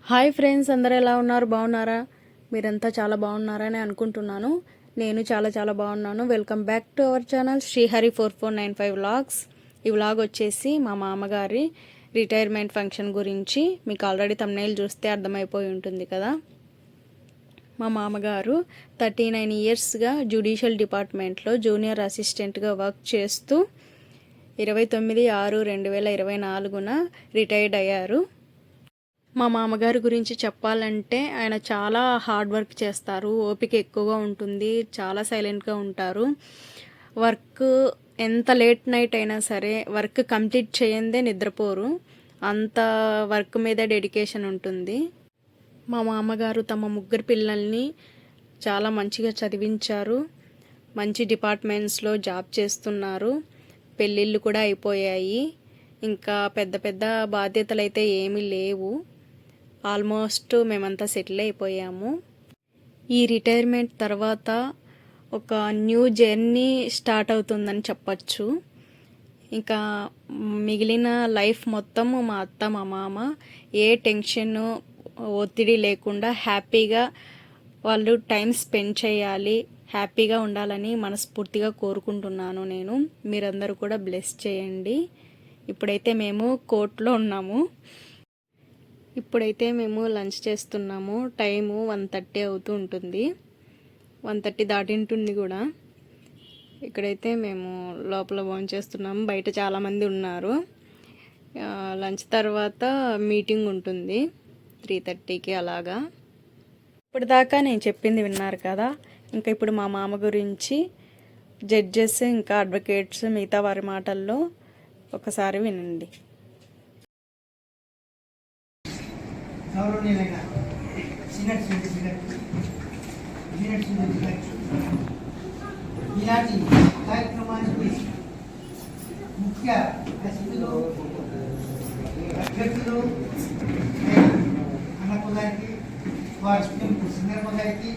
Hi friends, అందరూ ఎలా ఉన్నారు? బాగున్నారా? మీరంతా చాలా బాగున్నారని అనుకుంటున్నాను. నేను చాలా చాలా బాగున్నాను. Welcome back to our channel Srihari 4495 vlogs. ఈ వ్లాగ్ వచ్చేసి మా మామగారి రిటైర్మెంట్ ఫంక్షన్ గురించి. మీకు ఆల్రెడీ థంబ్నెయిల్ చూస్తే అర్థమైపోయి ఉంటుంది కదా. మా మామగారు 39 ఇయర్స్గా జ్యుడిషియల్ డిపార్ట్మెంట్లో జూనియర్ అసిస్టెంట్గా వర్క్ చేస్తూ 29/6/2024 రిటైర్డ్ అయ్యారు. మా మామగారి గురించి చెప్పాలంటే ఆయన చాలా హార్డ్ వర్క్ చేస్తారు, ఓపిక ఎక్కువగా ఉంటుంది, చాలా సైలెంట్గా ఉంటారు. వర్క్ ఎంత లేట్ నైట్ అయినా సరే వర్క్ కంప్లీట్ చేయందే నిద్రపోరు, అంత వర్క్ మీద డెడికేషన్ ఉంటుంది. మా మామగారు తమ ముగ్గురు పిల్లల్ని చాలా మంచిగా చదివించారు, మంచి డిపార్ట్మెంట్స్లో జాబ్ చేస్తున్నారు, పెళ్ళిళ్ళు కూడా అయిపోయాయి. ఇంకా పెద్ద పెద్ద బాధ్యతలు అయితే ఏమీ లేవు. ఆల్మోస్ట్ మేమంతా సెటిల్ అయిపోయాము. ఈ రిటైర్మెంట్ తర్వాత ఒక న్యూ జర్నీ స్టార్ట్ అవుతుందని చెప్పచ్చు. ఇంకా మిగిలిన లైఫ్ మొత్తం మా అత్త మా మామ ఏ టెన్షన్ ఒత్తిడి లేకుండా హ్యాపీగా వాళ్ళు టైం స్పెండ్ చేయాలి, హ్యాపీగా ఉండాలని మనస్ఫూర్తిగా కోరుకుంటున్నాను నేను. మీరందరూ కూడా బ్లెస్ చేయండి. ఇప్పుడైతే మేము కోర్టులో ఉన్నాము. ఇప్పుడైతే మేము లంచ్ చేస్తున్నాము. టైము 1:30 అవుతూ ఉంటుంది, 1:30 దాటింటుంది కూడా. ఇక్కడైతే మేము లోపల భోంచేస్తున్నాము. బయట చాలామంది ఉన్నారు. లంచ్ తర్వాత మీటింగ్ ఉంటుంది 3:30కి అలాగా. ఇప్పటిదాకా నేను చెప్పింది విన్నారు కదా. ఇంకా ఇప్పుడు మా మామ గురించి జడ్జెస్ ఇంకా అడ్వకేట్స్ మిగతా వారి మాటల్లో ఒకసారి వినండి. గౌరవనీయులైన ఈనాటి కార్యక్రమానికి ముఖ్య అతిథులు, అభ్యర్థులు అన్నప్ప గారికి, వారి స్టూడెంట్ సింగరమ్మ గారికి,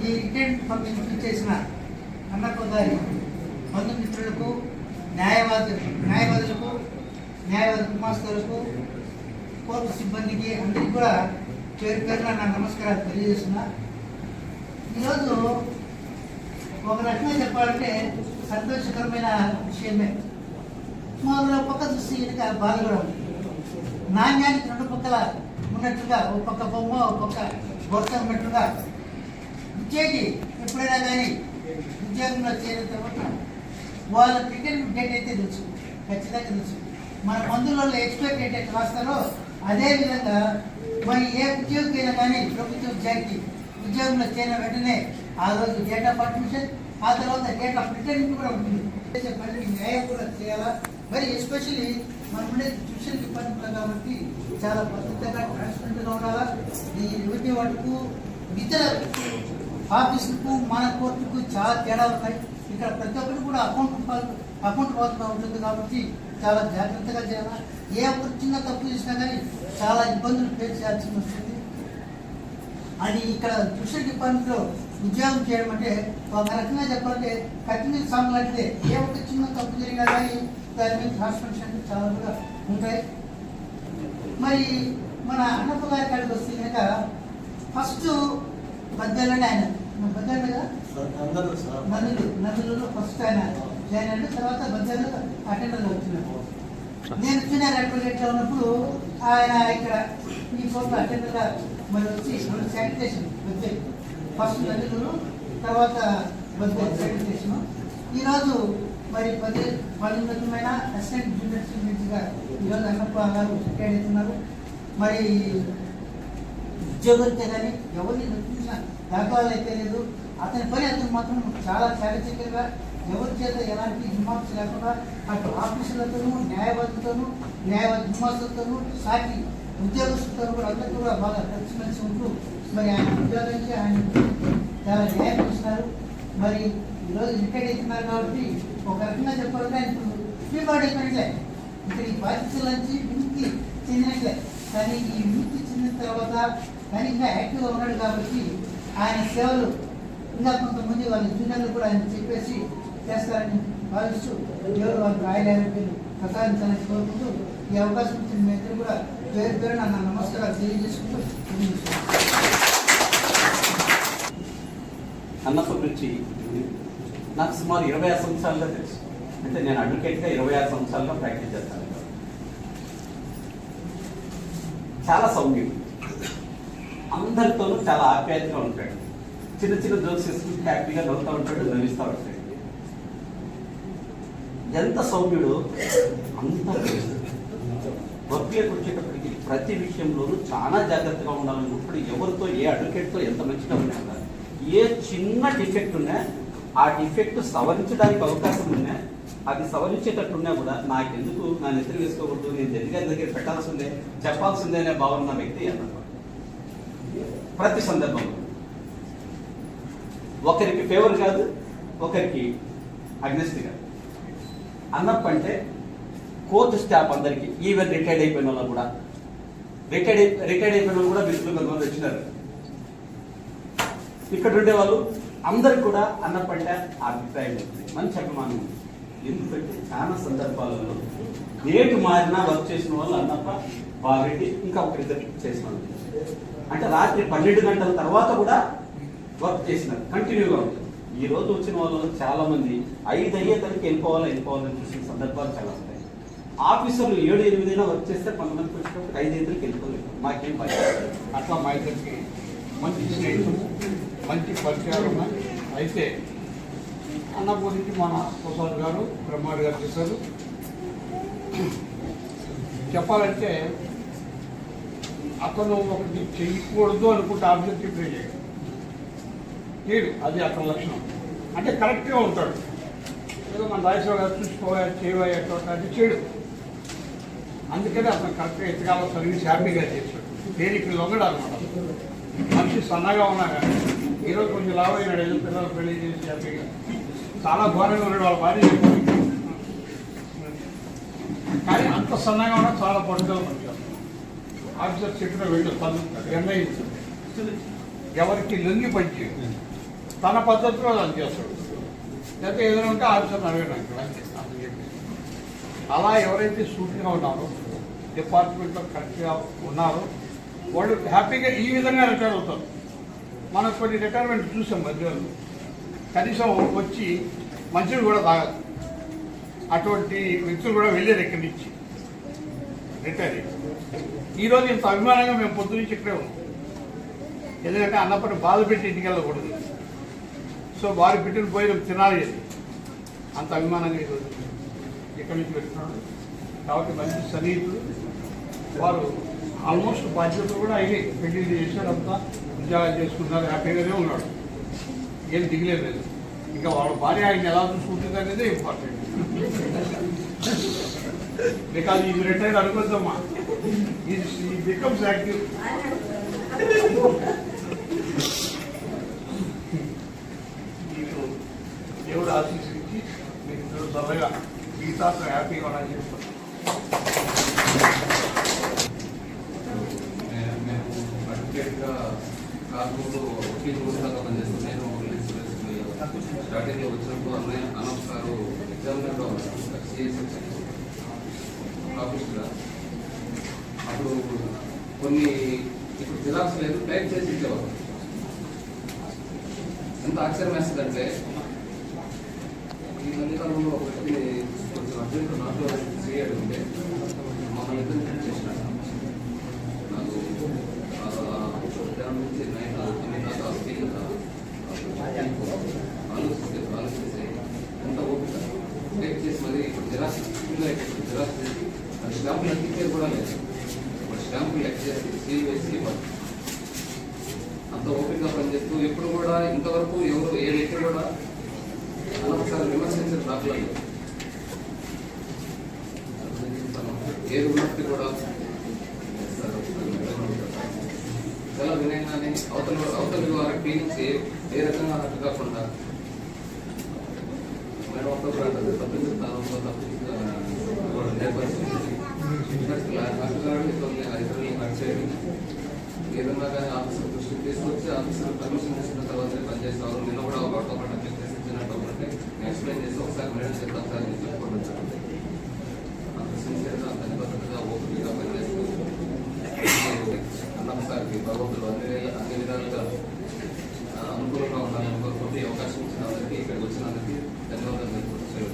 ఈ రిటైర్మెంట్ ఫంక్షన్ చేసిన అన్నప్ప గారి బంధుమిత్రులకు, న్యాయవాదులకు, న్యాయవాద కుమార్తెలకు, కోర్టు సిబ్బందికి అందరికీ కూడా పేరు పేరున నా నమస్కారాలు తెలియజేస్తున్నా. ఈరోజు ఒక రకంగా చెప్పాలంటే సంతోషకరమైన విషయమే. మామూలు పక్క చూసి వెనుక బాధ కూడా ఉంది. నాణ్యానికి రెండు పక్కల ఉన్నట్టుగా ఒక పక్క బొమ్మ, ఒక పక్క బొత్త ఉన్నట్టుగా ఉద్యోగి ఎప్పుడైనా కానీ ఉద్యోగంలో చేరిన తర్వాత వాళ్ళ రిటైర్మెంట్ డేట్ అయితే తెలుసు, ఖచ్చితంగా తెలుసు. మన మందులలో ఎక్స్పైర్ డేట్ ఎట్లా రాస్తారో అదేవిధంగా మరి ఏ ఉద్యోగం అయినా కానీ ప్రభుత్వ ఉద్యోగికి ఉద్యోగంలో చేరిన వెంటనే ఆ రోజు డేట్ ఆఫ్ అడ్మిషన్, ఆ తర్వాత డేట్ ఆఫ్ రిటైర్మెంట్ కూడా ఉంటుంది. చేసే పనికి న్యాయం కూడా చేయాలా. మరి ఎస్పెషల్లీ మనం ఉండేది జ్యుడిషియల్ డిపార్ట్మెంట్లో కాబట్టి చాలా పద్ధతిగా ట్రాన్స్పరెంట్గా ఉండాలా. ఈ రెవెన్యూ వాటికు ఇతర ఆఫీసులకు మన కోర్టుకు చాలా తేడా ఉన్నాయి. ఇక్కడ ప్రతి ఒక్కరు కూడా అకౌంట్ బాగా ఉంటుంది కాబట్టి చాలా జాగ్రత్తగా చేయాలా. ఏ ఒక్కరు చిన్న తప్పు చేసినా కానీ చాలా ఇబ్బందులు ఫేస్ చేయాల్సి వస్తుంది. అది ఇక్కడ జ్యుడిషియల్ డిపార్ట్మెంట్లో ఉద్యోగం చేయడం అంటే ఒక రకంగా చెప్పాలంటే కంటిన్యూస్ సాంగ్ లాంటిదే. ఏ ఒక్క చిన్న తప్పు జరిగినా కానీ దాని మీద ట్రాన్స్పరెన్షన్ చాలా కూడా ఉంటాయి. మరి మన అన్నప్ప గారి కాడికి వస్తే కనుక ఫస్ట్ బద్దాలని ఆయన బద్దాలుగా నందులు ఫస్ట్ ఆయన జాయిన్ అయ్యాడు. తర్వాత బద్దాలు అటెండర్గా వచ్చినాడు. నేను జూనియర్ అడ్వకేట్గా ఉన్నప్పుడు ఆయన ఇక్కడ ఈ కోర్టులో అటెండర్గా మరి వచ్చి శానిటేషన్ వచ్చాయి. ఫస్ట్ నందులు, తర్వాత బద్దాలు శానిటేషను. ఈరోజు మరి 10 అసిస్టెంట్ జూనియర్ జడ్జిగా ఈరోజు అన్నప్ప గారు రిటైర్ అవుతున్నారు. మరి ఉద్యోగులతో కానీ ఎవరిని నొప్పించిన దాఖలాలు అయితే లేదు. అతని పని అతను మాత్రం చాలా చాకచక్యంగా ఎవరి చేత ఎలాంటి హిమాంస లేకుండా అటు ఆఫీసులతోనూ, న్యాయవాదులతోనూ, న్యాయవాద హిమాసులతోనూ, సాటి ఉద్యోగస్తులతో కూడా అందరికీ కూడా బాగా కలిసిమెలిసి ఉంటూ మరి ఆయన ఉద్యోగానికి ఆయన చాలా న్యాయం చేస్తున్నారు. మరి ఈరోజు రిటైర్ అవుతున్నారు కాబట్టి ఒక రకంగా చెప్పాలంటే ఆయన ఇప్పుడు ఫ్రీబాడ్ అయిపోయినట్లే. ఇక్కడ ఈ బాధ్యతల నుంచి విముక్తి చెందినట్లే. కానీ ఈ విముక్తి చెందిన తర్వాత కానీ ఇంకా యాక్టివ్గా ఉన్నాడు కాబట్టి ఆయన సేవలు ఇంకా కొంతమంది వాళ్ళ జూనియర్లు కూడా ఆయన చెప్పేసి చేస్తారని భావిస్తూ ఎవరు వాళ్ళు రాయలేని ప్రసాదించాలని కోరుకుంటూ ఈ అవకాశం ఇచ్చిన మీ ఇద్దరు కూడా పేరు పేరు నా నమస్కారాలు తెలియజేసుకుంటూ అన్నప్ప గురించి నాకు సుమారు 26 సంవత్సరాలుగా తెలుసు. అంటే నేను అడ్వకేట్గా 26 సంవత్సరాలుగా ప్రాక్టీస్ చేస్తాను. చాలా సౌమ్యుడు, అందరితోనూ చాలా ఆప్యాయతగా ఉంటాడు. చిన్న చిన్న జోక్స్ వేసుకుంటూ హ్యాపీగా నవ్వుతూ ఉంటాడు, నవ్విస్తూ ఉంటాడు. ఎంత సౌమ్యుడు అంత వర్క్లోకి వచ్చేటప్పటికి ప్రతి విషయంలోనూ చాలా జాగ్రత్తగా ఉండాలన్నప్పుడు ఎవరితో ఏ అడ్వకేట్తో ఎంత మంచిగా ఉండాలి. ఏ చిన్న డిఫెక్ట్ ఉన్నా ఆ డిఫెక్ట్ సవరించడానికి అవకాశం ఉన్నా అది సవరించేటట్టున్నా కూడా నాకెందుకు నా నెత్తిన వేసుకోకూడదు, నేను జడ్జి దగ్గర పెట్టాల్సిందే చెప్పాల్సిందే అనే భావన ఉన్న వ్యక్తి అన్నమాట. ప్రతి సందర్భంలో ఒకరికి ఫేవర్ కాదు, ఒకరికి అగ్నెస్ట్ కాదు. అన్నప్ప అంటే కోర్టు స్టాఫ్ అందరికీ, ఈవెన్ రిటైర్డ్ అయిపోయిన వాళ్ళు కూడా, రిటైర్డ్ అయిపోయిన వాళ్ళు కూడా మిత్రులు కొంతమంది వచ్చినారు. ఇక్కడ ఉండే వాళ్ళు అందరికి కూడా అన్నప్పంటే అభిప్రాయం ఉంటుంది, మంచి అభిమానం ఉంది. ఎందుకంటే చాలా సందర్భాలలో డేట్ మారినా వర్క్ చేసిన వాళ్ళు అన్నప్ప బాగెట్టి ఇంకా ఒకరిద్దరు చేసిన వాళ్ళు, అంటే రాత్రి 12 గంటల తర్వాత కూడా వర్క్ చేసినారు, కంటిన్యూగా ఉంటుంది. ఈ రోజు వచ్చిన వాళ్ళు చాలా మంది 5 అయ్యేసరికి వెళ్ళిపోవాలని చూసిన సందర్భాలు చాలా ఉంటాయి. ఆఫీసర్లు 7-8 వర్క్ చేస్తే కొంతమందికి వచ్చినప్పుడు 5 వెళ్ళిపోలేదు. మాకేం పని అట్లా మా ఇద్దరికి మంచి స్నేహితులు, మంచి పరిచయాలు ఉన్నాయి. అయితే అన్న గురించి మన ప్రసాద్ గారు, బ్రహ్మాడు గారు చేశారు. చెప్పాలంటే అతను ఒకటి చేయకూడదు అనుకుంటే ఆబ్జెక్టివ్ చేయడు, అది అతని లక్షణం. అంటే కరెక్ట్గా ఉంటాడు. ఏదో మన రాజేశ్వర గారు చూసుకోవాలి చేయబోయేటువంటి అది చేయడు. అందుకని అతను కరెక్ట్గా ఎత్తకాల సర్వీస్ హ్యాపీగా చేశాడు. దేనికి లొంగడు అనమాట. మనిషి సన్నగా ఉన్నా కానీ ఈరోజు కొంచెం లాభ అయినాడు, ఏదో పిల్లలు పెళ్లి చేసి హ్యాపీగా చాలా ఘోరంగా ఉన్నాడు. వాళ్ళ భార్య కానీ అంత సన్నగా ఉన్నా చాలా పట్టుదల పనిచేస్తాడు. ఆఫీసర్ చెప్పిన వెళ్ళు తను నిర్ణయించాడు, ఎవరికి లొంగి పనిచేయడు, తన పద్ధతిలో అది చేస్తాడు. లేకపోతే ఏదైనా ఉంటే ఆఫీసర్ని అడగడానికి అని చెప్పి అలా ఎవరైతే సూటిగా ఉన్నారో, డిపార్ట్మెంట్లో కరెక్ట్గా ఉన్నారో వాళ్ళు హ్యాపీగా ఈ విధంగా రిటైర్ అవుతారు. మనం కొన్ని రిటైర్మెంట్ చూసాం మధ్యలో, కనీసం వచ్చి మంచిని కూడా తాగదు. అటువంటి వ్యక్తులు కూడా వెళ్ళారు ఇక్కడి నుంచి రిటైర్ అయ్యి. ఈరోజు ఇంత అభిమానంగా మేము పొద్దు నుంచి ఇక్కడే ఉన్నాం. ఎందుకంటే అన్నప్పటి బాధ పెట్టి ఇంటికి వెళ్ళకూడదు. సో వారి బిడ్డలు పోయి తినాలి అది అంత అభిమానంగా ఈరోజు ఇక్కడి నుంచి పెడుతున్నాడు. కాబట్టి మంచి సన్నిహితులు వారు. ఆల్మోస్ట్ బాధ్యతలు కూడా అయ్యి పెళ్లి చేశాడు, అంతా ఉద్యోగాలు చేసుకున్నారు, హ్యాపీగానే ఉన్నాడు, ఏం దిగలేదు. ఇంకా వాళ్ళ భార్య ఆయన ఎలా చూసుకుంటుంది అనేది ఇంపార్టెంట్. బికాజ్ ఇది రిటైర్డ్ అనుకుందామా, ఇది బికమ్స్ యాక్టివ్. దేవుడు ఆశీర్వదించి మీకు ఇద్దరు త్వరగా మిగతాతో హ్యాపీగా ఉండాలని చెప్తాను. కాకుండా ఒకే రోజులాగా పనిచేస్తాను. నేను స్టార్టింగ్లో వచ్చినప్పుడు అనౌన్స్ గారు ఎగ్జామినర్గా ఉన్నారు, సిఎస్ ఆఫీస్గా. అప్పుడు కొన్ని ఇప్పుడు జిరాక్స్ లేదు, టైప్ చేసి ఇచ్చేవారు. ఎంత ఆశ్చర్యం వేస్తుందంటే ఈ మధ్యకాలంలో ఒక వ్యక్తిని కొంచెం అర్జెంట్ నాతో చేయడం ఉంటే మమ్మల్ని ఇద్దరు చేసినాడు. నాకు నుంచి నైట్ ఆలోచిస్తే ఎంత ఓపిక టేక్ చేసి మరి ఇప్పుడు జిరాక్స్ జిరాక్స్ చేసి అది స్టాంపులు ఎక్కించేది కూడా లేదు. ఇప్పుడు స్టాంపులు ఎక్ చేసి సీల్ వేసి అంత ఓపికగా పనిచేస్తూ ఎప్పుడు కూడా ఇంతవరకు ఎవరు ఏ వ్యక్తి కూడా ఒకసారి విమర్శించిన దాఖలేదు. ఏది ఉన్నప్పటికీ కూడా చాలా వినయంగానే అవతలి వారి ఫీలింగ్స్ ఏ రకంగా హక్కు కాకుండా మేడం అప్పుడు తప్పించుతాను ఇతరులని హక్ చేయడం, ఏదన్నా కానీ ఆఫీసర్ దృష్టికి తీసుకొచ్చి ఆఫీసర్ పర్మిషన్ ఇచ్చిన తర్వాత పనిచేసేవారు. నిన్న కూడా వాటితో పాటు అప్లికేషన్ ఇచ్చినట్టు ఒకటి ఎక్స్ప్లెయిన్ చేసి ఒకసారి మేడం చెప్తాం సార్ నేను చెప్పుకోవడం అంత సిన్సియర్గా అంత నిబద్ధతగా ఓపికగా పనిచేస్తూ అన్నప్ప సార్కి భగవంతుడు అన్ని విధాలుగా అనుకూలంగా ఉండాలని కోరుకుంటూ ఈ అవకాశం ఇచ్చిన అందరికీ, ఇక్కడికి వచ్చిన అందరికీ ధన్యవాదాలు తెలుపుకుంటున్నాను.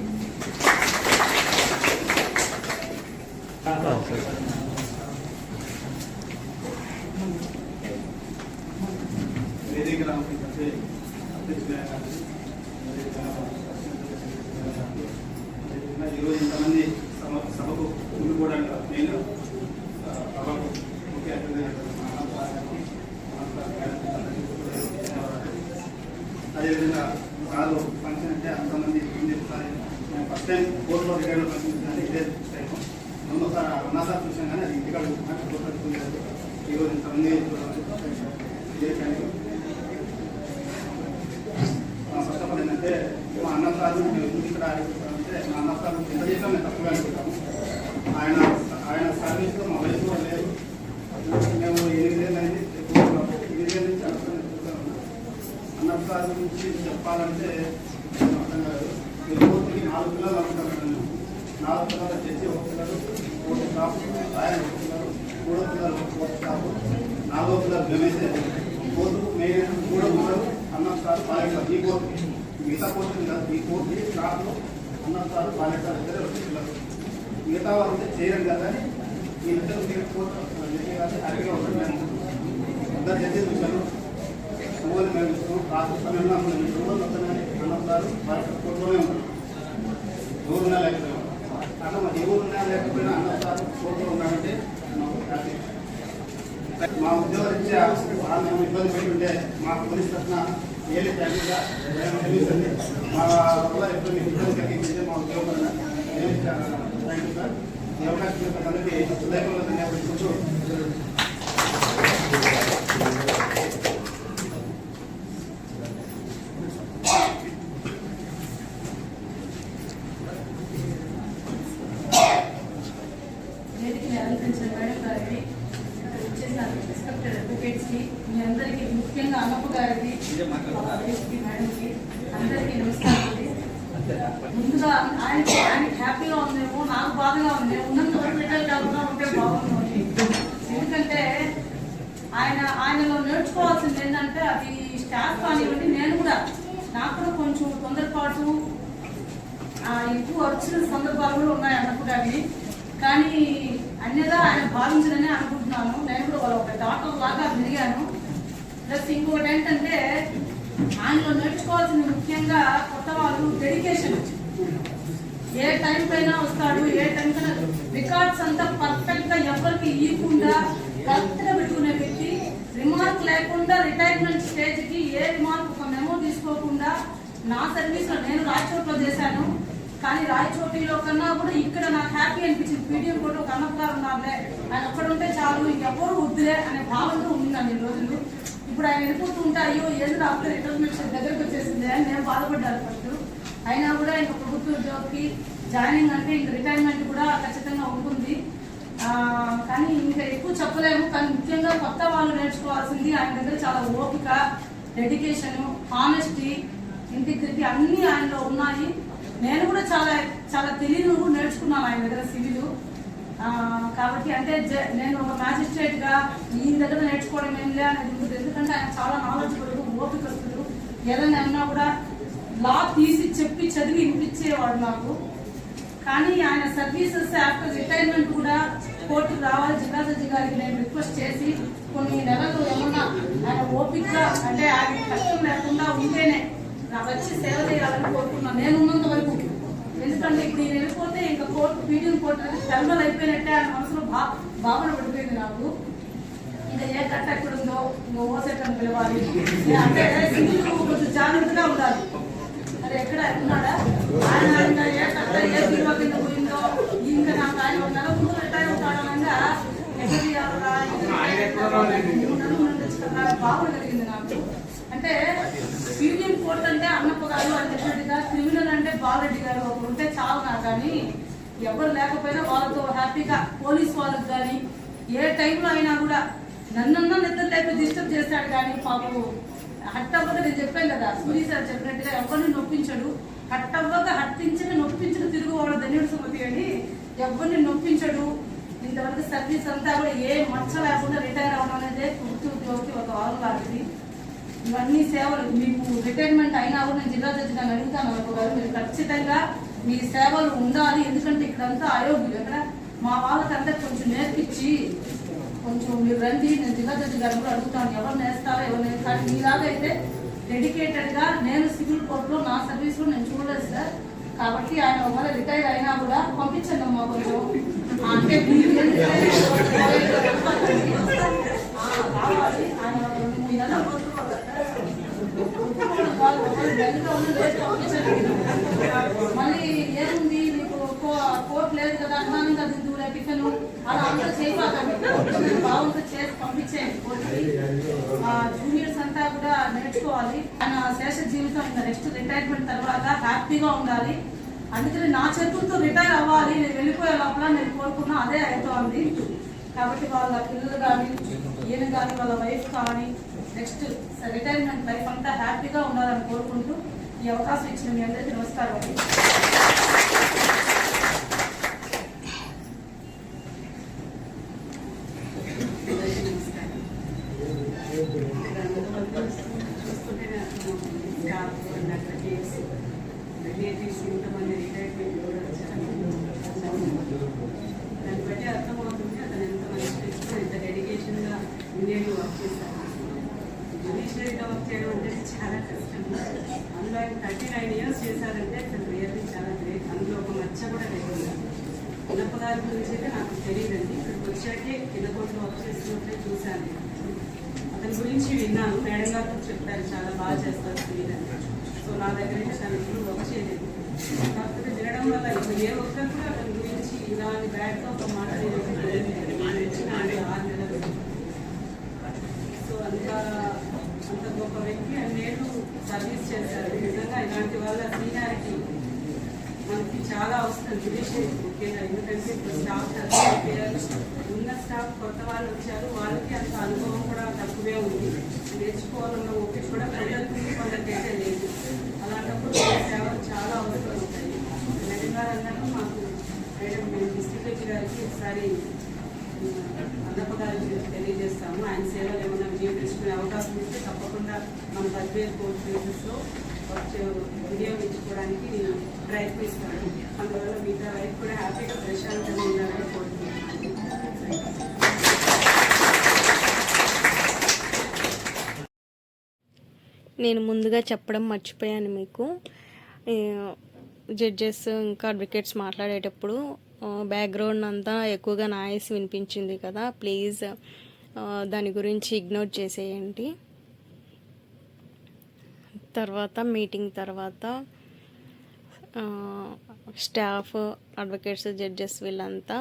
ఈరోజు ఇంతమంది సభకు ఉండిపోవడానికి నేను సభకు ముఖ్య అతిథి అదేవిధంగా కాదు ఫంక్షన్ అంటే అంతమంది నేను ఫస్ట్ టైం కోర్టులో రిటైర్లో ఫంక్షన్ ఇదే టైం రెండోసారి అన్నాసారి చూసాను కానీ అది ఇంటికాడ ఈరోజు ఇంతమంది ఇదే టైం. ఫస్ట్ ఆఫ్ ఆల్ ఏంటంటే మా అన్న సార్ ఇక్కడ అంటే మా అన్న సార్ ఎంత చేసినా మేము తక్కువగా అనుకుంటాము. ఆయన సర్వీస్లో మా వయసు కూడా లేదు. మేము 8 ఏళ్ళు అనేది 8 ఏళ్ళ నుంచి అన్న సార్ గురించి చెప్పాలంటే అర్థం కాదు. ఈ కోర్టుకి 4 పిల్లలు అనుకుంటాను. 4 పిల్లలు చేసి 1 పిల్లలు కోర్టు స్టాఫ్, ఆయన 1 పిల్లలు 3 పిల్లలు కోర్టు స్టాఫ్, 4వ పిల్లలు గమేసే కోర్టు మెయిన్ 3 పిల్లలు అన్న సార్ పాలెట్ ఈ కోర్టు మిగతా కోర్టు కాదు. ఈ కోర్టు స్టాఫ్లో అన్న సార్ పాలెట్ ఇద్దరు 2 పిల్లలు. మిగతా వాళ్ళు చేయడం కదా అని ఈ ఇద్దరు మీరు కోర్టు హ్యాపీగా ఉంటాం. అందరూ చేసి చూశాను. రోజు మేము ఇస్తాం. రాత్రి సమయంలో మనం 2 రోజులు వస్తున్నాయని అన్న సార్ పాలెట్ కోర్టులోనే ఉంటాం. ఊరున్నా లేకపోయినా అట్లా మాకు ఊరున్నా లేకపోయినా అన్న సార్ కోర్టులో ఉన్నామంటే మాకు హ్యాపీ. మా ఉద్యోగరీత్యా మేము ఇబ్బంది పెట్టుంటే మా పోలీస్ తరఫున ఏలి ఫ్యామిలీగా తెలుస్తుంది. మా వల్ల ఎప్పుడు మీకు ఇబ్బంది కలిగించింది మా ఉద్యోగంగా థ్యాంక్ యూ సార్. ఈ అవకాశం అందరికీ హృదయపూర్వక ధన్యవాదాలు. మీ అందరికీ ముఖ్యంగా అన్నప్ప గారికి మేడంకి అందరికీ నమస్కారం అండి. ముందుగా ఆయనకి హ్యాపీగా ఉందేమో, నాకు బాధగా ఉంది. ఉన్నంత వరకు రిటైర్ కాకుండా ఉంటే బాగుంది. ఎందుకంటే ఆయనలో నేర్చుకోవాల్సింది ఏంటంటే అది స్టాఫ్ కానివ్వండి, నేను కూడా నాకు కూడా కొంచెం తొందరపాటు ఎక్కువ వచ్చిన సందర్భాలు కూడా ఉన్నాయి అన్నప్ప గారిని. కానీ అన్యదా ఆయన భావించదని అనుకుంటున్నాను. నేను కూడా వాళ్ళ ఒక డాక్టర్ లాగా పెరిగాను. ప్లస్ ఇంకొకటి ఏంటంటే ఆయనలో నేర్చుకోవాల్సింది ముఖ్యంగా కొత్త వాళ్ళు డెడికేషన్. ఏ టైం పైన వస్తాడు, ఏ టైం కైనా రికార్డ్స్ అంతా పర్ఫెక్ట్ గా ఎవరికి ఇవ్వకుండా కరెక్ట్ గా పెట్టుకునే వ్యక్తి. రిమార్క్ లేకుండా రిటైర్మెంట్ స్టేజ్ కి ఏ రిమార్క్ ఒక మెమో తీసుకోకుండా నా సర్వీస్ లో నేను రాయచోట్లో చేశాను. కానీ రాయచోటిలో కన్నా కూడా ఇక్కడ నాకు హ్యాపీ అనిపించింది. పీడిఎం కూడా ఒక అన్నప్ప గారు ఉన్నారులే, ఆయన ఒక్కడుంటే చాలు, ఇంకెవ్వరు వద్దులే అనే భావంతో ఉందండి ఈ రోజులు. ఇప్పుడు ఆయన వెళ్ళిపోతూ ఉంటే అయ్యో ఏదో ఆఫ్టర్ రిటైర్మెంట్ దగ్గరకు వచ్చేసింది అని నేను బాధపడ్డాను ఫస్ట్. అయినా కూడా ఇంక ప్రభుత్వ ఉద్యోగికి జాయినింగ్ అంటే ఇంక రిటైర్మెంట్ కూడా ఖచ్చితంగా ఉంటుంది. కానీ ఇంకా ఎక్కువ చెప్పలేము. కానీ ముఖ్యంగా కొత్త వాళ్ళు నేర్చుకోవాల్సింది ఆయన దగ్గర చాలా ఓపిక, డెడికేషన్, హానెస్టీ, ఇంటిగ్రిటీ అన్నీ ఆయనలో ఉన్నాయి. నేను కూడా చాలా చాలా తెలియదు నేర్చుకున్నాను ఆయన దగ్గర సివిల్. కాబట్టి అంటే నేను ఒక మ్యాజిస్ట్రేట్ గా ఈయన దగ్గర నేర్చుకోవడం ఏంలే అనేది ఉంటుంది. ఎందుకంటే ఆయన చాలా నాలెడ్జ్ఫుల్, ఓపికస్తుడు. ఏదైనా అన్నా కూడా లా తీసి చెప్పి చదివి వినిపించేవాడు నాకు. కానీ ఆయన సర్వీసెస్ ఆఫ్టర్ రిటైర్మెంట్ కూడా కోర్టుకు రావాలి జిల్లా జడ్జి గారికి నేను రిక్వెస్ట్ చేసి కొన్ని నెలలు ఏమన్నా ఆయన ఓపిక అంటే ఆయన కష్టం లేకుండా ఉంటేనే నాకు వచ్చి సేవ చేయాలని కోరుకున్నాను నేను ఉన్నంత వరకు. ఎందుకంటే ఇప్పుడు ఈయన వెళ్ళిపోతే ఇంకా కోర్టు పీడిఎం కోర్టు అనేది టెర్మినల్ అయిపోయినట్టే ఆయన మనసులో భావన పడిపోయింది నాకు. ఇంకా ఏ కట్ట ఎక్కడ ఉందో ఇంకా ఓసెట్ పిలవాలి అంటే కొంచెం జాగ్రత్తగా ఉండాలి. అది ఎక్కడ ఉన్నాడా ఆయన ఇంకా ఏ కట్ట ఏ బీమా కింద పోయిందో ఇంకా నాకు ఆయన ఉన్నారో ముందు రిటైర్ అవుతాడనగా ఎక్కడ చేయాలరా భావన కలిగింది నాకు. అంటే పీడిఎం కోర్టు అంటే అన్నప్ప గారు అని చెప్పినట్టుగా, క్రిమినల్ అంటే బాలరెడ్డి గారు ఒకరు ఉంటే చాలు నాకు. కానీ ఎవరు లేకపోయినా వాళ్ళతో హ్యాపీగా పోలీస్ వాళ్ళకి కానీ ఏ టైంలో అయినా కూడా నన్నన్నా నిద్ర లేక డిస్టర్బ్ చేస్తాడు. కానీ పాపం హట్టవ్వక నేను చెప్పాను కదా సూర్య సార్ చెప్పినట్టుగా ఎవరిని నొప్పించడు. హట్టవ్వక హట్టించక నొప్పించక తిరుగువాడు ధన్యుడు సుమతి అని ఎవరిని నొప్పించడు. ఇంతవరకు సర్వీస్ అంతా కూడా ఏ మచ్చ లేకుండా రిటైర్ అవ్వడం అనేది జ్యోతి, ఒక వారు లాంటిది. ఇవన్నీ సేవలు మీకు రిటైర్మెంట్ అయినా కూడా నేను జిల్లా జడ్జి గారిని అడుగుతాను అనుకోవాలి, మీరు ఖచ్చితంగా మీ సేవలు ఉండాలి. ఎందుకంటే ఇక్కడంతా అయోగ్యులు. ఎక్కడ మా వాళ్ళకంతా కొంచెం నేర్పించి కొంచెం మీరు రండి, నేను జిల్లా జడ్జి గారిని కూడా అడుగుతాను ఎవరు నేస్తారో ఎవరు నేస్తారు. కానీ మీలాగా అయితే డెడికేటెడ్గా నేను సివిల్ కోర్టులో నా సర్వీస్లో నేను చూడలేదు సార్. కాబట్టి ఆయన ఒకవేళ రిటైర్ అయినా కూడా పంపించండి అమ్మా కొంచెం. అంటే రావాలి ఆయన 2-3 నెలలు మళ్ళీ ఏముంది మీకు కోర్టు లేదు కదా అన్నాను కదా దూర టిఫిన్ అలా అందరూ చేయబాకండి. బాగుంటుంది చేసి పంపించేయండి కోర్టుకి. జూనియర్స్ అంతా కూడా నేర్చుకోవాలి. ఆయన శేష జీవితం ఇంకా నెక్స్ట్ రిటైర్మెంట్ తర్వాత హ్యాపీగా ఉండాలి. అందుకని నా చేతులతో రిటైర్ అవ్వాలి, నేను వెళ్ళిపోయే లోపల నేను కోరుకున్నా అదే అవుతోంది. కాబట్టి వాళ్ళ పిల్లలు కానీ ఈయన కానీ వాళ్ళ వైఫ్ కానీ నెక్స్ట్ రిటైర్మెంట్ లైఫ్ అంతా హ్యాపీగా ఉండాలని కోరుకుంటూ ఈ అవకాశం ఇచ్చిన మీ అందరికీ నమస్కారం అండి. రిలేటివ్స్ ఇంతమంది రిటైర్మెంట్ కూడా దాన్ని బట్టి అర్థమవుతుంది అతను ఎంత మంచి ఎంత డెడికేషన్గా ఇండియాలో వర్క్ చేశారు. జ్యుడిషియరీలో వర్క్ చేయడం అంటే చాలా కష్టం. అందులో ఆయన 39 years చేశారంటే అతను రియల్లీ చాలా గ్రేట్. అందులో ఒక మచ్చ కూడా లేకుండా. ఉన్నప్ప గారి గురించి అయితే నాకు తెలియదండి. ఇక్కడికి వచ్చాకే కింద కోర్టులో వర్క్ చేస్తున్నట్టే చూశాను. అతని గురించి విన్నాను, మేడం గారు చెప్పారు చాలా బాగా చేస్తారు తెలియదని. సో నా దగ్గర అయితే తను ఎప్పుడు వర్క్ చేయలేదు. కాకపోతే వినడం వల్ల ఇప్పుడు ఏ ఒక్కరు కూడా అతని గురించి ఇలాంటి బ్యాడ్గా ఒక మాట వచ్చిన 6 నెలలు. సో అంత గొప్ప వ్యక్తి అన్నేళ్ళు సర్వీస్ చేశారు. నిజంగా ఇలాంటి వాళ్ళ సీనియారిటీ మనకి చాలా అవసరం జ్యుడిషియరీ ముఖ్యంగా. ఎందుకంటే ఇప్పుడు స్టాఫ్ అయిపోయారు, ఉన్న స్టాఫ్ కొత్త వాళ్ళు వచ్చారు, వాళ్ళకి అంత అనుభవం కూడా తక్కువే ఉంది. నేర్చుకోవాలన్న ఓపిక కూడా ప్రజలకు కొందరికైతే లేదు. అలాంటప్పుడు సేవలు చాలా అవసరం ఉంటాయి. మేడం గారు అన్నట్టు మాకు మేడం మేము డిస్ట్రిక్ట్ జడ్జి గారికి ఒకసారి అన్నప్ప గారికి తెలియజేస్తాము. ఆయన సేవలు ఏమైనా వినియోగించుకునే అవకాశం ఇస్తే తప్పకుండా మన బద్వేల్ కోర్టు కేసెస్లో వినియోగించుకోవడానికి నేను ప్రయత్నిస్తాను. అందువల్ల మిగతా వైపు కూడా హ్యాపీగా ప్రశాంతంగా ఉండాలని కోరుకుంటున్నాను. నేను ముందుగా చెప్పడం మర్చిపోయాను మీకు. జడ్జెస్ ఇంకా అడ్వకేట్స్ మాట్లాడేటప్పుడు బ్యాక్గ్రౌండ్ అంతా ఎక్కువగా నాయిస్ వినిపించింది కదా, ప్లీజ్ దాని గురించి ఇగ్నోర్ చేసేయండి. తర్వాత మీటింగ్ తర్వాత స్టాఫ్, అడ్వకేట్స్, జడ్జెస్ వీళ్ళంతా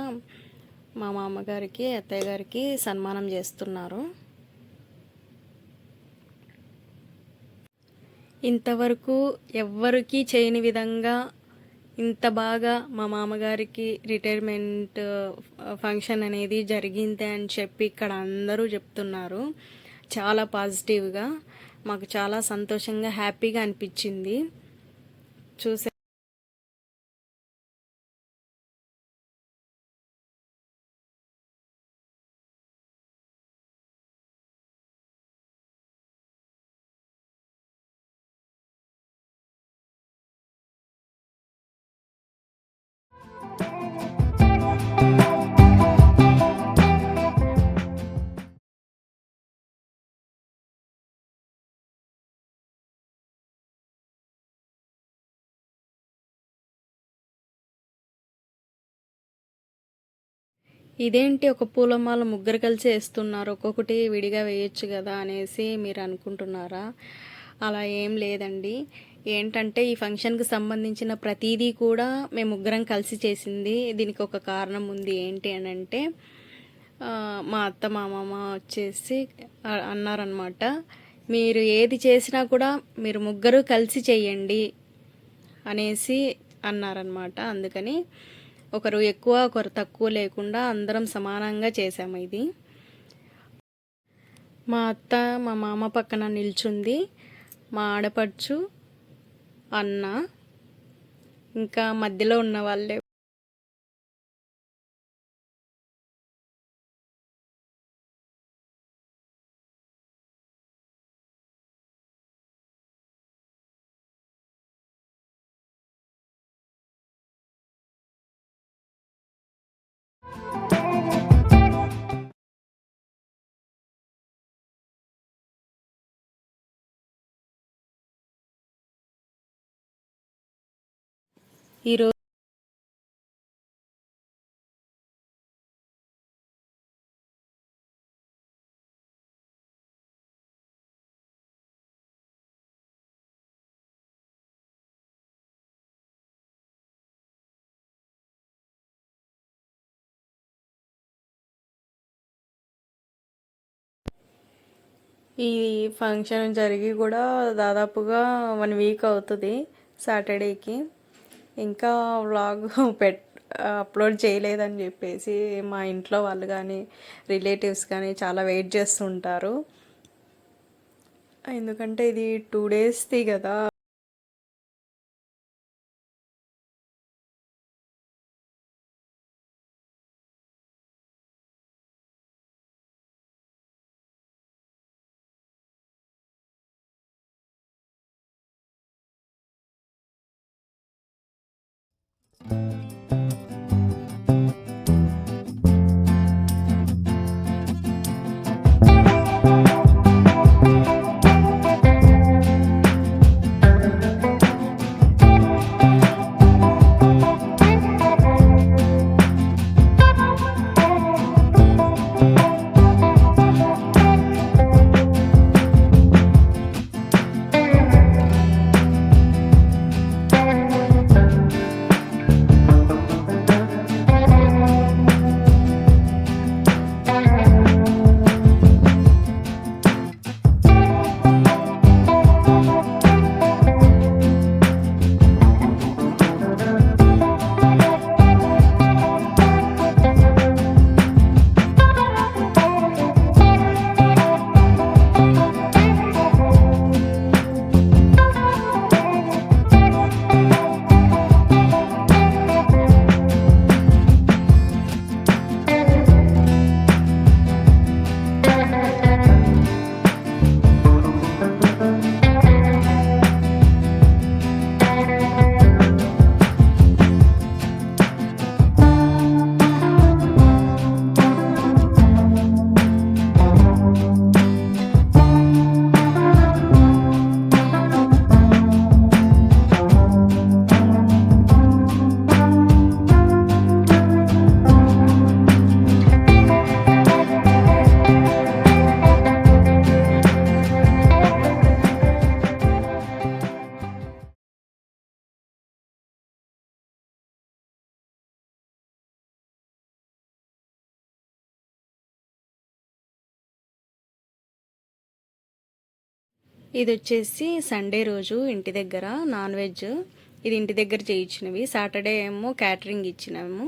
మా మామగారికి, అత్తయ్య గారికి సన్మానం చేస్తున్నారు. ఇంతవరకు ఎవ్వరికీ చేయని విధంగా ఇంత బాగా మా మామగారికి రిటైర్మెంట్ ఫంక్షన్ అనేది జరిగింది అని చెప్పి ఇక్కడ అందరూ చెప్తున్నారు. చాలా పాజిటివ్గా మాకు చాలా సంతోషంగా, హ్యాపీగా అనిపించింది చూసే. ఇదేంటి ఒక పూలమాల ముగ్గురు కలిసి వేస్తున్నారు, ఒక్కొక్కటి విడిగా వేయచ్చు కదా అనేసి మీరు అనుకుంటున్నారా? అలా ఏం లేదండి. ఏంటంటే ఈ ఫంక్షన్కి సంబంధించిన ప్రతిదీ కూడా మేము ముగ్గురం కలిసి చేసింది. దీనికి ఒక కారణం ఉంది. ఏంటి అని అంటే మా అత్త మామమ్మ వచ్చేసి అన్నారనమాట, మీరు ఏది చేసినా కూడా మీరు ముగ్గురు కలిసి చేయండి అనేసి అన్నారనమాట. అందుకని ఒకరు ఎక్కువ ఒకరు తక్కువ లేకుండా అందరం సమానంగా చేసాము ఇది. మా అత్త మా మామ పక్కన నిల్చుంది, మా ఆడపడుచు, అన్న, ఇంకా మధ్యలో ఉన్న వాళ్ళే ఈరోజు ఈ ఫంక్షన్ జరిగి కూడా దాదాపుగా 1 వీక్ అవుతుంది సాటర్డేకి. ఇంకా వ్లాగ్ అప్లోడ్ చేయలేదని చెప్పేసి మా ఇంట్లో వాళ్ళు కానీ రిలేటివ్స్ కానీ చాలా వెయిట్ చేస్తుంటారు. ఎందుకంటే ఇది 2 డేస్ది కదా. ఇది వచ్చేసి సండే రోజు ఇంటి దగ్గర నాన్ వెజ్. ఇది ఇంటి దగ్గర చేయించినవి. సాటర్డే ఏమో క్యాటరింగ్ ఇచ్చినాము.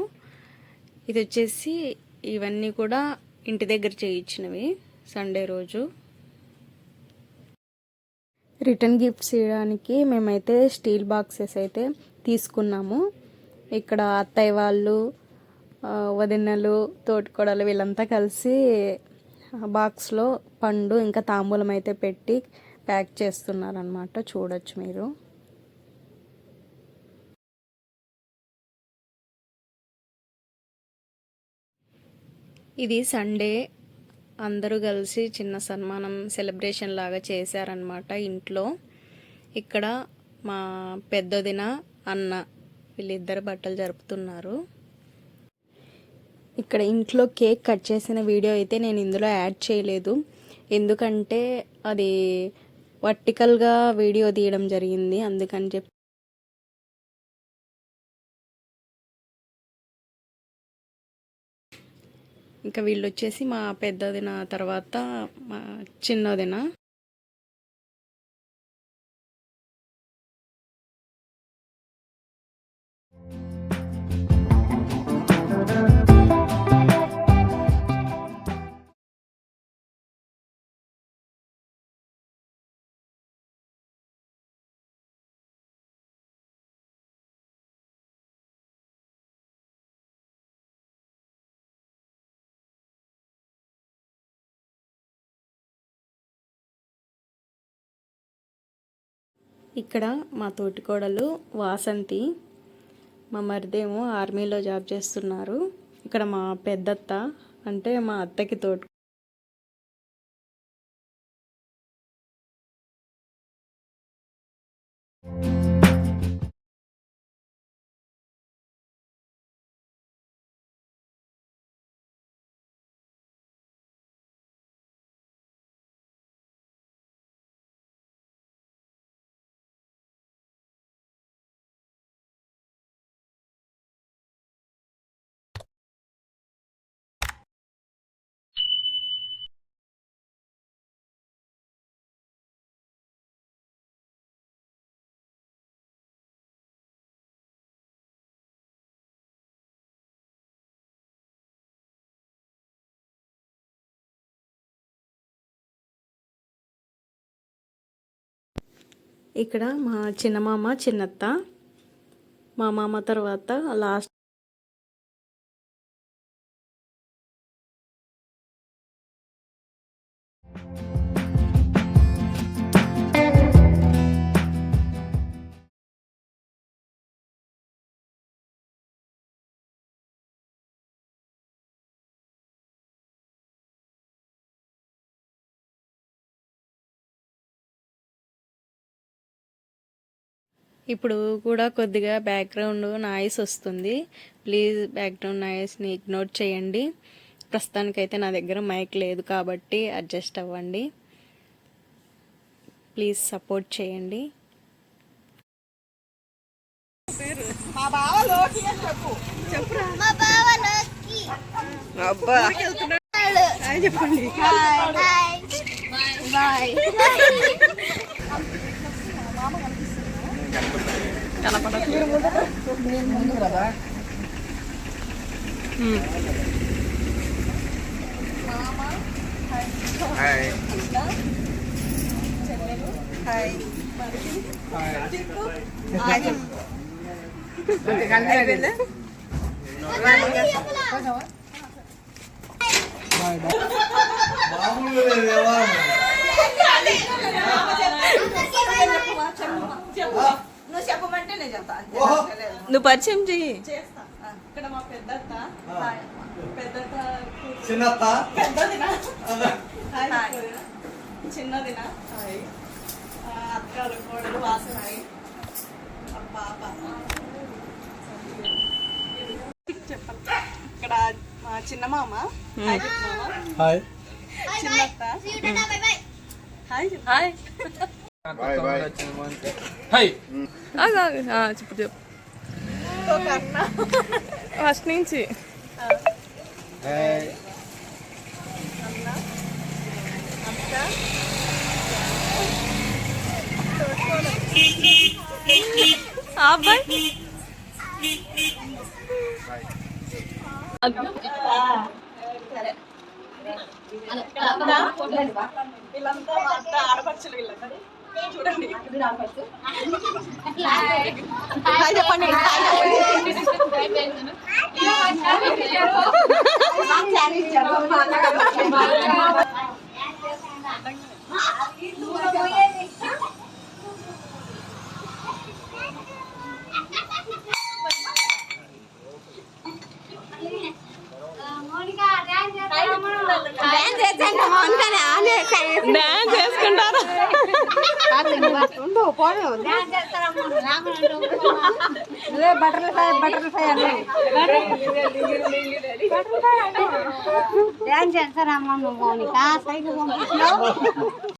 ఇది వచ్చేసి ఇవన్నీ కూడా ఇంటి దగ్గర చేయించినవి సండే రోజు. రిటర్న్ గిఫ్ట్స్ ఇవ్వడానికి మేమైతే స్టీల్ బాక్సెస్ అయితే తీసుకున్నాము. ఇక్కడ అత్తయ్య వాళ్ళు, వదినలు, తోటికోడలు వీళ్ళంతా కలిసి బాక్స్లో పండు ఇంకా తాంబూలం అయితే పెట్టి ప్యాక్ చేస్తున్నారనమాట. చూడొచ్చు మీరు. ఇది సండే అందరూ కలిసి చిన్న సన్మానం సెలబ్రేషన్ లాగా చేశారనమాట ఇంట్లో. ఇక్కడ మా పెద్దదిన అన్న వీళ్ళిద్దరు బట్టలు జరుపుతున్నారు. ఇక్కడ ఇంట్లో కేక్ కట్ చేసిన వీడియో అయితే నేను ఇందులో యాడ్ చేయలేదు. ఎందుకంటే అది వర్టికల్గా వీడియో తీయడం జరిగింది. అందుకని చెప్పి ఇంకా వీళ్ళు వచ్చేసి మా పెద్దదిన తర్వాత మా చిన్నదిన. ఇక్కడ మా తోటికోడలు వాసంతి, మా మరిదేమో ఆర్మీలో జాబ్ చేస్తున్నారు. ఇక్కడ మా పెద్దత్త అంటే మా అత్తకి తోటి ఇక్కడ మా చిన్నమామ చిన్నత్త, మా మామ తర్వాత లాస్ట్. ఇప్పుడు కూడా కొద్దిగా బ్యాక్గ్రౌండ్ నాయిస్ వస్తుంది, ప్లీజ్ బ్యాక్గ్రౌండ్ నాయిస్ని ఇగ్నోర్ చేయండి. ప్రస్తుతానికైతే నా దగ్గర మైక్ లేదు కాబట్టి అడ్జస్ట్ అవ్వండి. ప్లీజ్ సపోర్ట్ చేయండి. మా బావ లోకి అని చెప్పు. చెప్పురా. మా బావ లోకి. అబ్బా. హాయ్ చెప్పండి. హాయ్. బాయ్. ముందు కదా. హాయ్. హాయ్. నువ్వు చెప్పమంటే నేను చెప్తా. నువ్వు పరిచయం చెయ్యి. చేస్తా. ఇక్కడ మా పెద్దత్త, పెద్దత్త చిన్నత్త, పెద్దదినా, చిన్నదినా, అక్కలు కోడలు వాసనాయి, పాప. చెప్పండి. ఇక్కడ మా చిన్న మామ, హాయ్ చెప్పు మామ. హాయ్. చిన్నత్త, హాయ్ చెప్పు. హాయ్. చెప్పు చెప్పు ఒక అన్న, ఫస్ట్ నుంచి. అన్న, అక్క, అబ్బాయి సరే. వీళ్ళంతా మా అత్త ఆడపడుచులు వీళ్ళంతా. చూడండి. హాయ్ చెప్పండి. డాన్స్ చేసుకుంటారా? డ్యాన్స్ చేస్తారమ్మా నువ్వు మౌనిక సైకిల్ పంపించావు.